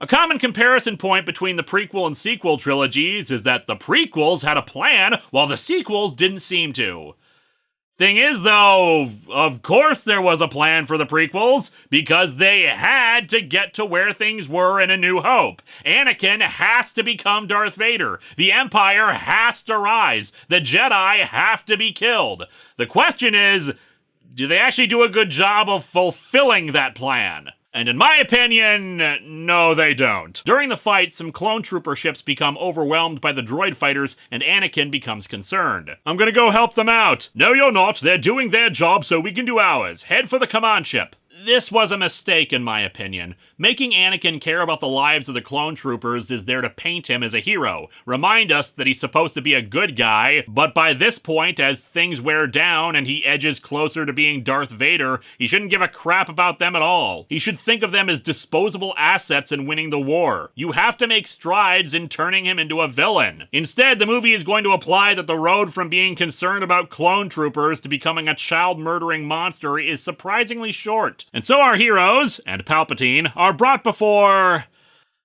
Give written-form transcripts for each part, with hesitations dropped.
A common comparison point between the prequel and sequel trilogies is that the prequels had a plan while the sequels didn't seem to. Thing is, though, of course there was a plan for the prequels, because they had to get to where things were in A New Hope. Anakin has to become Darth Vader. The Empire has to rise. The Jedi have to be killed. The question is, do they actually do a good job of fulfilling that plan? And in my opinion, no they don't. During the fight, some clone trooper ships become overwhelmed by the droid fighters and Anakin becomes concerned. I'm gonna go help them out. No you're not, they're doing their job so we can do ours. Head for the command ship. This was a mistake in my opinion. Making Anakin care about the lives of the clone troopers is there to paint him as a hero, remind us that he's supposed to be a good guy, but by this point, as things wear down and he edges closer to being Darth Vader, he shouldn't give a crap about them at all. He should think of them as disposable assets in winning the war. You have to make strides in turning him into a villain. Instead, the movie is going to imply that the road from being concerned about clone troopers to becoming a child-murdering monster is surprisingly short. And so our heroes, and Palpatine, are brought before...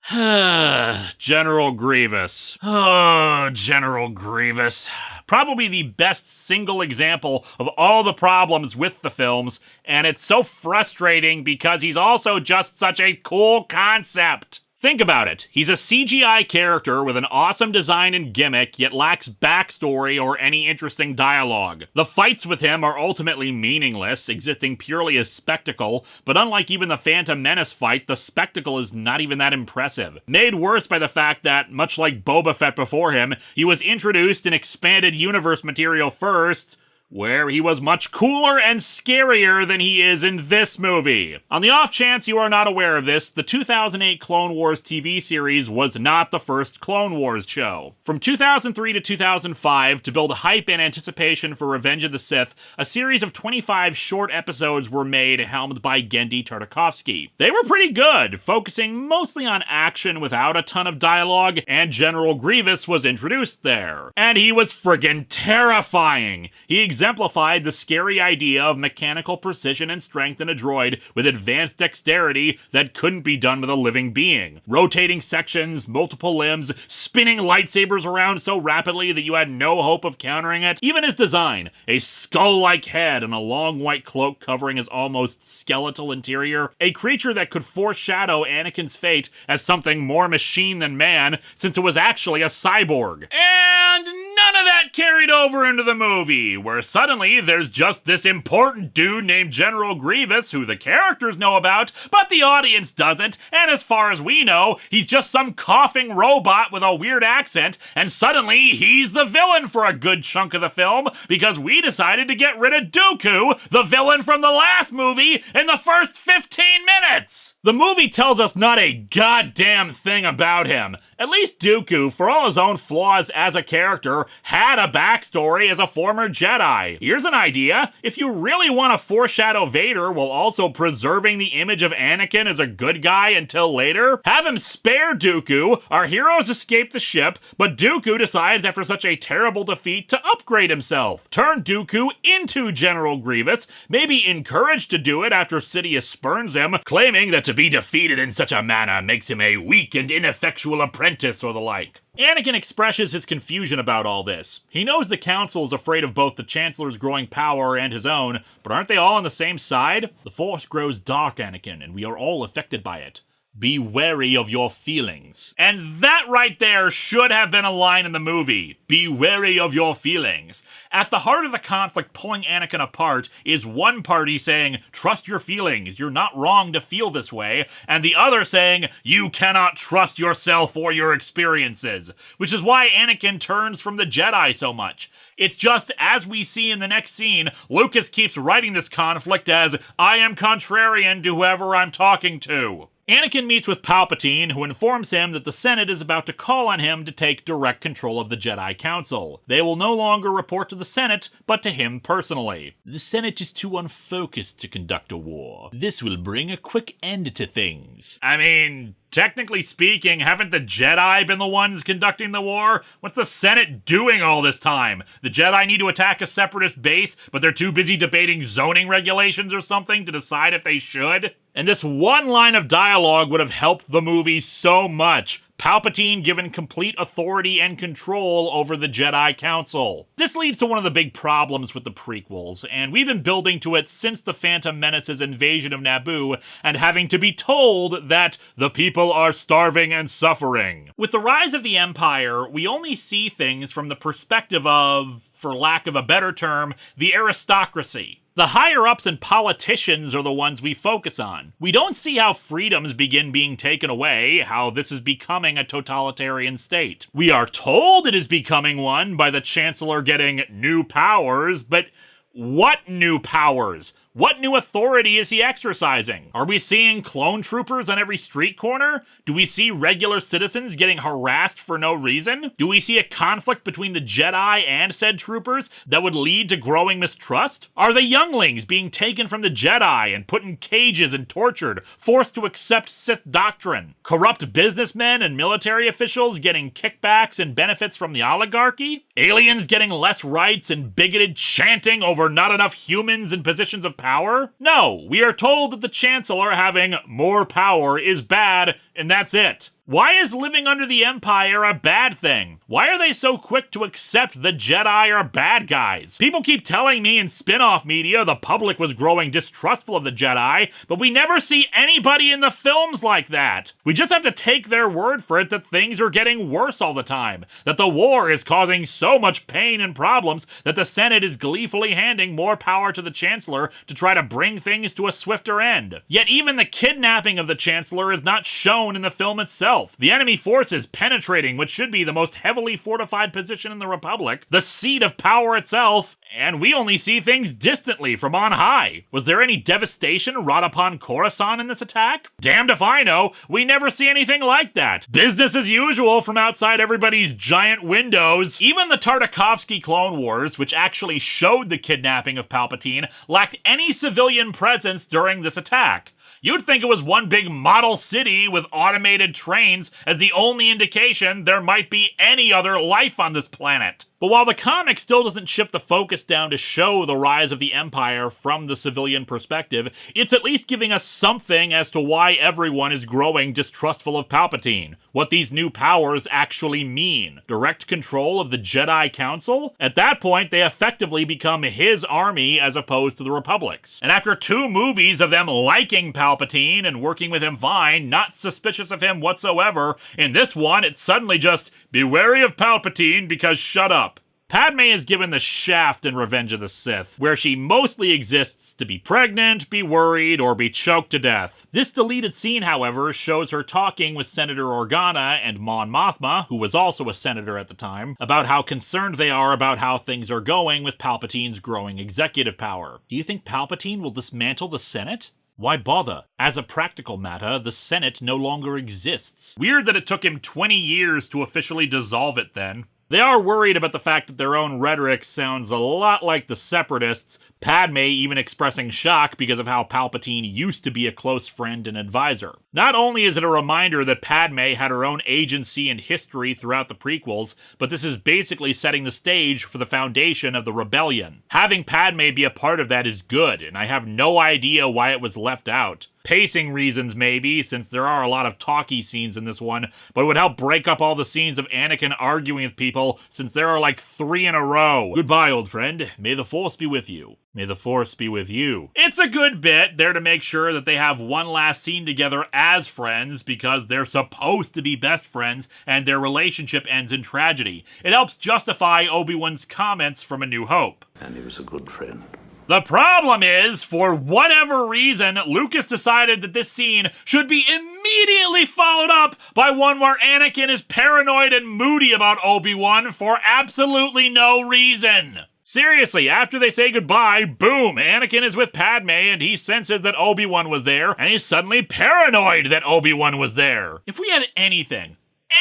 General Grievous. Oh, General Grievous. Probably the best single example of all the problems with the films, and it's so frustrating because he's also just such a cool concept. Think about it. He's a CGI character with an awesome design and gimmick, yet lacks backstory or any interesting dialogue. The fights with him are ultimately meaningless, existing purely as spectacle, but unlike even the Phantom Menace fight, the spectacle is not even that impressive. Made worse by the fact that, much like Boba Fett before him, he was introduced in expanded universe material first, where he was much cooler and scarier than he is in this movie. On the off chance you are not aware of this, the 2008 Clone Wars TV series was not the first Clone Wars show. From 2003 to 2005, to build hype and anticipation for Revenge of the Sith, a series of 25 short episodes were made, helmed by Genndy Tartakovsky. They were pretty good, focusing mostly on action without a ton of dialogue, and General Grievous was introduced there. And he was friggin' terrifying! He exemplified the scary idea of mechanical precision and strength in a droid with advanced dexterity that couldn't be done with a living being. Rotating sections, multiple limbs, spinning lightsabers around so rapidly that you had no hope of countering it. Even his design, a skull-like head and a long white cloak covering his almost skeletal interior, a creature that could foreshadow Anakin's fate as something more machine than man, since it was actually a cyborg. And none of that carried over into the movie, where suddenly there's just this important dude named General Grievous who the characters know about, but the audience doesn't, and as far as we know, he's just some coughing robot with a weird accent, and suddenly he's the villain for a good chunk of the film, because we decided to get rid of Dooku, the villain from the last movie, in the first 15 minutes! The movie tells us not a goddamn thing about him. At least Dooku, for all his own flaws as a character, had a backstory as a former Jedi. Here's an idea. If you really want to foreshadow Vader while also preserving the image of Anakin as a good guy until later, have him spare Dooku, our heroes escape the ship, but Dooku decides after such a terrible defeat to upgrade himself. Turn Dooku into General Grievous, maybe encouraged to do it after Sidious spurns him, claiming that to be defeated in such a manner makes him a weak and ineffectual apprentice or the like. Anakin expresses his confusion about all this. He knows the Council is afraid of both the Chancellor's growing power and his own, but aren't they all on the same side? The Force grows dark, Anakin, and we are all affected by it. Be wary of your feelings. And that right there should have been a line in the movie. Be wary of your feelings. At the heart of the conflict pulling Anakin apart is one party saying, trust your feelings, you're not wrong to feel this way, and the other saying, you cannot trust yourself or your experiences. Which is why Anakin turns from the Jedi so much. It's just, as we see in the next scene, Lucas keeps writing this conflict as, I am contrarian to whoever I'm talking to. Anakin meets with Palpatine, who informs him that the Senate is about to call on him to take direct control of the Jedi Council. They will no longer report to the Senate, but to him personally. The Senate is too unfocused to conduct a war. This will bring a quick end to things. I mean, Technically speaking, haven't the Jedi been the ones conducting the war? What's the Senate doing all this time? The Jedi need to attack a separatist base, but they're too busy debating zoning regulations or something to decide if they should? And this one line of dialogue would have helped the movie so much. Palpatine given complete authority and control over the Jedi Council. This leads to one of the big problems with the prequels, and we've been building to it since the Phantom Menace's invasion of Naboo and having to be told that the people are starving and suffering. With the rise of the Empire, we only see things from the perspective of, for lack of a better term, the aristocracy. The higher-ups and politicians are the ones we focus on. We don't see how freedoms begin being taken away, how this is becoming a totalitarian state. We are told it is becoming one by the Chancellor getting new powers, but what new powers? What new authority is he exercising? Are we seeing clone troopers on every street corner? Do we see regular citizens getting harassed for no reason? Do we see a conflict between the Jedi and said troopers that would lead to growing mistrust? Are the younglings being taken from the Jedi and put in cages and tortured, forced to accept Sith doctrine? Corrupt businessmen and military officials getting kickbacks and benefits from the oligarchy? Aliens getting less rights and bigoted chanting over not enough humans in positions of power? No, we are told that the Chancellor having more power is bad, and that's it. Why is living under the Empire a bad thing? Why are they so quick to accept the Jedi are bad guys? People keep telling me in spin-off media the public was growing distrustful of the Jedi, but we never see anybody in the films like that. We just have to take their word for it that things are getting worse all the time, that the war is causing so much pain and problems that the Senate is gleefully handing more power to the Chancellor to try to bring things to a swifter end. Yet even the kidnapping of the Chancellor is not shown in the film itself. The enemy forces penetrating what should be the most heavily fortified position in the Republic, the seat of power itself, and we only see things distantly from on high. Was there any devastation wrought upon Coruscant in this attack? Damned if I know, we never see anything like that. Business as usual from outside everybody's giant windows. Even the Tartakovsky Clone Wars, which actually showed the kidnapping of Palpatine, lacked any civilian presence during this attack. You'd think it was one big model city with automated trains as the only indication there might be any other life on this planet. But while the comic still doesn't shift the focus down to show the rise of the Empire from the civilian perspective, it's at least giving us something as to why everyone is growing distrustful of Palpatine. What these new powers actually mean. Direct control of the Jedi Council? At that point, they effectively become his army as opposed to the Republic's. And after 2 movies of them liking Palpatine and working with him fine, not suspicious of him whatsoever, in this one, it's suddenly just, be wary of Palpatine because shut up. Padme is given the shaft in Revenge of the Sith, where she mostly exists to be pregnant, be worried, or be choked to death. This deleted scene, however, shows her talking with Senator Organa and Mon Mothma, who was also a senator at the time, about how concerned they are about how things are going with Palpatine's growing executive power. Do you think Palpatine will dismantle the Senate? Why bother? As a practical matter, the Senate no longer exists. Weird that it took him 20 years to officially dissolve it then. They are worried about the fact that their own rhetoric sounds a lot like the Separatists, Padme even expressing shock because of how Palpatine used to be a close friend and advisor. Not only is it a reminder that Padme had her own agency and history throughout the prequels, but this is basically setting the stage for the foundation of the rebellion. Having Padme be a part of that is good, and I have no idea why it was left out. Pacing reasons, maybe, since there are a lot of talky scenes in this one, but it would help break up all the scenes of Anakin arguing with people, since there are like 3 in a row. Goodbye, old friend. May the Force be with you. May the Force be with you. It's a good bit there to make sure that they have one last scene together as friends, because they're supposed to be best friends, and their relationship ends in tragedy. It helps justify Obi-Wan's comments from A New Hope. And he was a good friend. The problem is, for whatever reason, Lucas decided that this scene should be immediately followed up by one where Anakin is paranoid and moody about Obi-Wan for absolutely no reason. Seriously, after they say goodbye, boom, Anakin is with Padme and he senses that Obi-Wan was there, and he's suddenly paranoid that Obi-Wan was there. If we had anything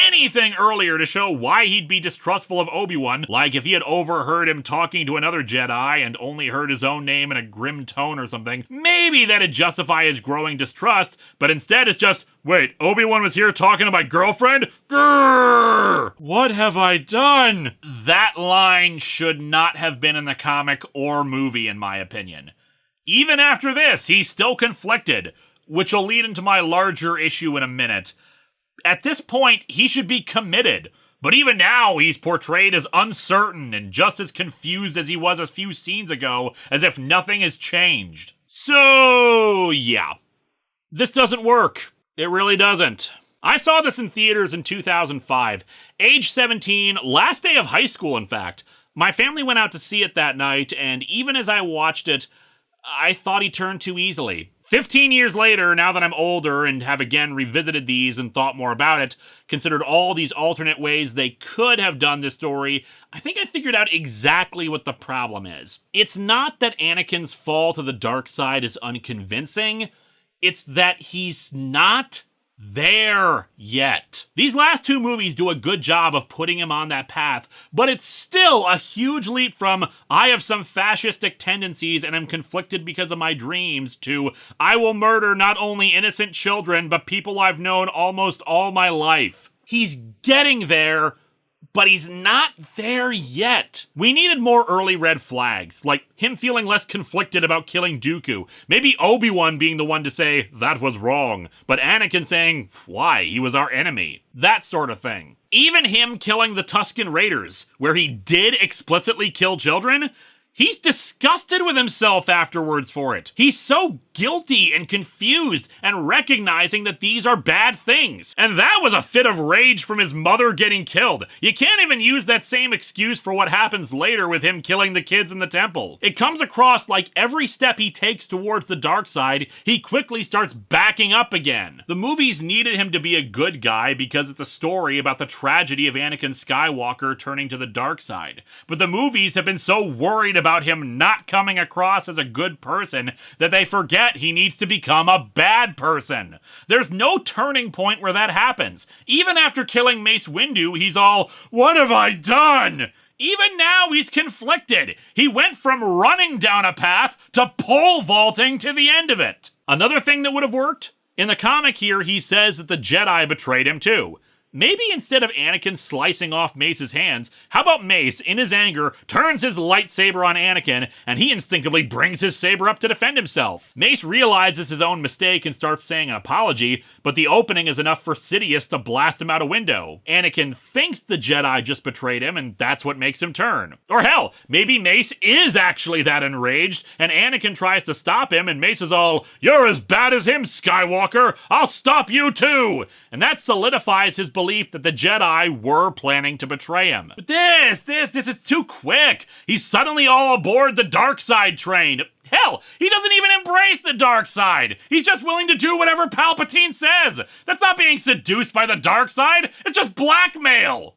anything earlier to show why he'd be distrustful of Obi-Wan, like if he had overheard him talking to another Jedi and only heard his own name in a grim tone or something, maybe that'd justify his growing distrust, but instead it's just, wait, Obi-Wan was here talking to my girlfriend? Grrr! What have I done? That line should not have been in the comic or movie, in my opinion. Even after this, he's still conflicted, which will lead into my larger issue in a minute. At this point, he should be committed, but even now he's portrayed as uncertain and just as confused as he was a few scenes ago, as if nothing has changed. So, yeah. This doesn't work. It really doesn't. I saw this in theaters in 2005. Age 17, last day of high school, in fact. My family went out to see it that night, and even as I watched it, I thought he turned too easily. 15 years later, now that I'm older and have again revisited these and thought more about it, considered all these alternate ways they could have done this story, I think I figured out exactly what the problem is. It's not that Anakin's fall to the dark side is unconvincing, it's that he's not there yet. These last two movies do a good job of putting him on that path, but it's still a huge leap from I have some fascistic tendencies and am conflicted because of my dreams to I will murder not only innocent children but people I've known almost all my life. He's getting there, but he's not there yet. We needed more early red flags, like him feeling less conflicted about killing Dooku. Maybe Obi-Wan being the one to say, that was wrong, but Anakin saying, why, he was our enemy. That sort of thing. Even him killing the Tusken Raiders, where he did explicitly kill children, he's disgusted with himself afterwards for it. He's so guilty and confused and recognizing that these are bad things. And that was a fit of rage from his mother getting killed. You can't even use that same excuse for what happens later with him killing the kids in the temple. It comes across like every step he takes towards the dark side, he quickly starts backing up again. The movies needed him to be a good guy because it's a story about the tragedy of Anakin Skywalker turning to the dark side. But the movies have been so worried about him not coming across as a good person that they forget he needs to become a bad person. There's no turning point where that happens. Even after killing Mace Windu, he's all, what have I done? Even now, he's conflicted. He went from running down a path to pole vaulting to the end of it. Another thing that would have worked? In the comic here, he says that the Jedi betrayed him too. Maybe instead of Anakin slicing off Mace's hands, how about Mace, in his anger, turns his lightsaber on Anakin, and he instinctively brings his saber up to defend himself. Mace realizes his own mistake and starts saying an apology, but the opening is enough for Sidious to blast him out a window. Anakin thinks the Jedi just betrayed him, and that's what makes him turn. Or hell, maybe Mace is actually that enraged, and Anakin tries to stop him, and Mace is all, you're as bad as him, Skywalker! I'll stop you too! And that solidifies his belief that the Jedi were planning to betray him. But this is too quick. He's suddenly all aboard the dark side train. Hell, he doesn't even embrace the dark side. He's just willing to do whatever Palpatine says. That's not being seduced by the dark side. It's just blackmail.